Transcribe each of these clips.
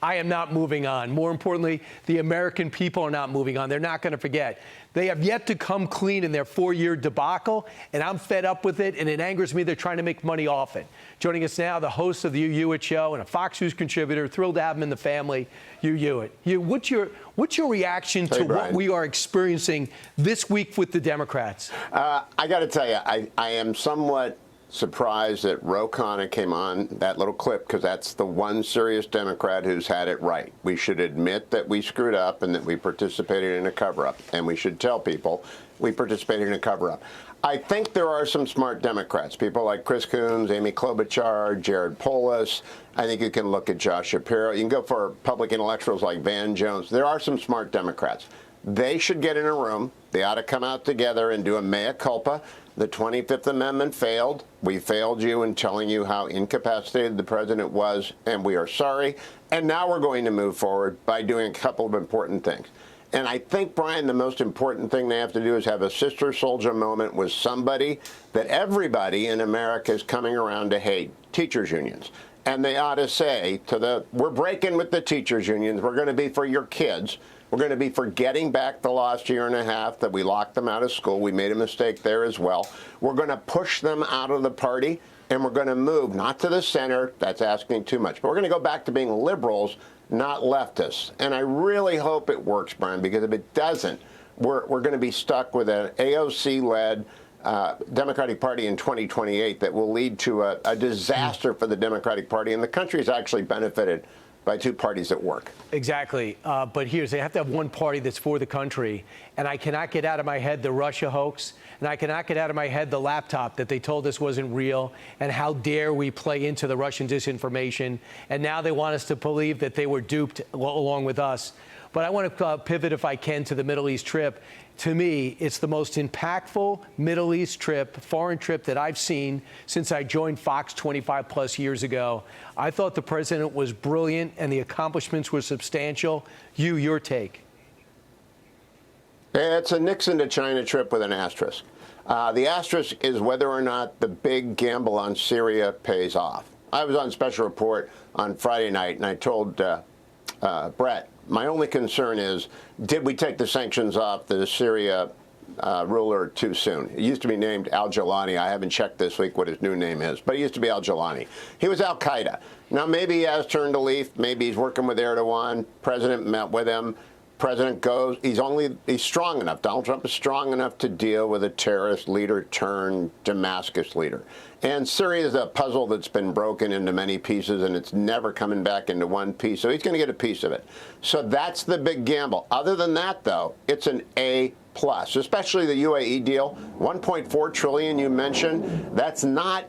I am not moving on. More importantly, the American people are not moving on. They're not going to forget. They have yet to come clean in their 4-year debacle, and I'm fed up with it, and it angers me they're trying to make money off it. Joining us now, the host of the Hugh Hewitt Show and a Fox News contributor. Thrilled to have him in the family, Hugh Hewitt. Hugh, what's your reaction to Brian, what we are experiencing this week with the Democrats? I got to tell you, I am somewhat surprised that Ro Khanna came on that little clip, because that's the one serious Democrat who's had it right. We should admit that we screwed up and that we participated in a cover-up, and we should tell people we participated in a cover-up. I think there are some smart Democrats, people like Chris Coons, Amy Klobuchar, Jared Polis. I think you can look at Josh Shapiro. You can go for public intellectuals like Van Jones. There are some smart Democrats. They should get in a room. They ought to come out together and do a mea culpa. The 25th Amendment failed. We failed you in telling you how incapacitated the president was, and we are sorry. And now we're going to move forward by doing a couple of important things. And I think, Brian, the most important thing they have to do is have a sister soldier moment with somebody that everybody in America is coming around to hate, teachers' unions. And they ought to say to we're breaking with the teachers' unions. We're going to be for your kids. We're going to be for getting back the lost year and a half that we locked them out of school. We made a mistake there as well. We're going to push them out of the party, and we're going to move not to the center. That's asking too much. But we're going to go back to being liberals, not leftists. And I really hope it works, Brian, because if it doesn't, we're going to be stuck with an AOC-led Democratic Party in 2028 that will lead to a disaster for the Democratic Party. And the country has actually benefited by two parties that work. Exactly. But they have to have one party that's for the country. And I cannot get out of my head the Russia hoax. And I cannot get out of my head the laptop that they told us wasn't real. And how dare we play into the Russian disinformation. And now they want us to believe that they were duped along with us. But I want to pivot, if I can, to the Middle East trip. To me, it's the most impactful Middle East trip, foreign trip that I've seen since I joined Fox 25 plus years ago. I thought the president was brilliant and the accomplishments were substantial. Hugh, your take. It's a Nixon to China trip with an asterisk. The asterisk is whether or not the big gamble on Syria pays off. I was on Special Report on Friday night, and I told Brett, my only concern is, did we take the sanctions off the Syria ruler too soon? It used to be named al-Jawlani. I haven't checked this week what his new name is, but he used to be al-Jawlani. He was al-Qaeda. Now, maybe he has turned a leaf. Maybe he's working with Erdogan. President met with him. President goes. He's strong enough. Donald Trump is strong enough to deal with a terrorist leader turned Damascus leader. And Syria is a puzzle that's been broken into many pieces, and it's never coming back into one piece. So he's going to get a piece of it. So that's the big gamble. Other than that, though, it's an A+, especially the UAE deal. $1.4 trillion you mentioned. That's not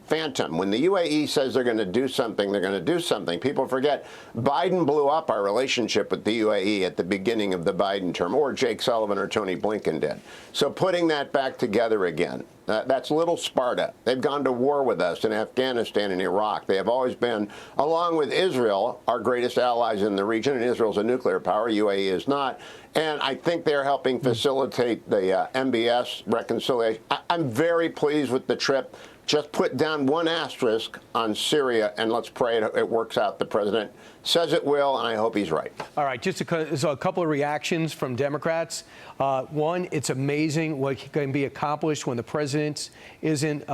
phantom. When the UAE says they're going to do something, they're going to do something. People forget Biden blew up our relationship with the UAE at the beginning of the Biden term, or Jake Sullivan or Tony Blinken did. So putting that back together again, that's little Sparta. They've gone to war with us in Afghanistan and Iraq. They have always been, along with Israel, our greatest allies in the region, and Israel's a nuclear power. UAE is not. And I think they're helping facilitate the MBS reconciliation. I'm very pleased with the trip. Just put down one asterisk on Syria, and let's pray it works out. The president says it will, and I hope he's right. All right, just a couple of reactions from Democrats. One, it's amazing what can be accomplished when the president isn't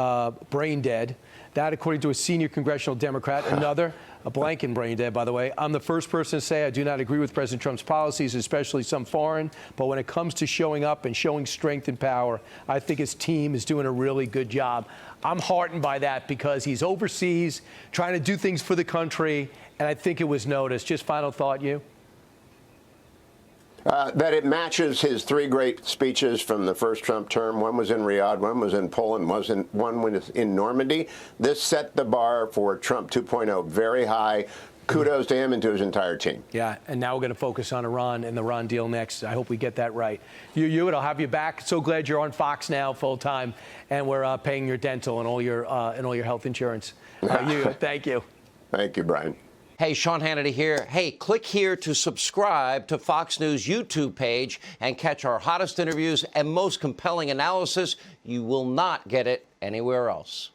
brain dead. That, according to a senior congressional Democrat. Another, a Blinken brain dead, by the way. I'm the first person to say I do not agree with President Trump's policies, especially some foreign. But when it comes to showing up and showing strength and power, I think his team is doing a really good job. I'm heartened by that because he's overseas trying to do things for the country, and I think it was noticed. Just final thought, you? That it matches his three great speeches from the first Trump term. One was in Riyadh, one was in Poland, one was in Normandy. This set the bar for Trump 2.0 very high. Kudos to him and to his entire team. Yeah, and now we're going to focus on Iran and the Iran deal next. I hope we get that right. Hugh Hewitt, I'll have you back. So glad you're on Fox now full time, and we're paying your dental and all your health insurance. Hugh, thank you. Thank you, Brian. Hey, Sean Hannity here. Hey, click here to subscribe to Fox News YouTube page and catch our hottest interviews and most compelling analysis. You will not get it anywhere else.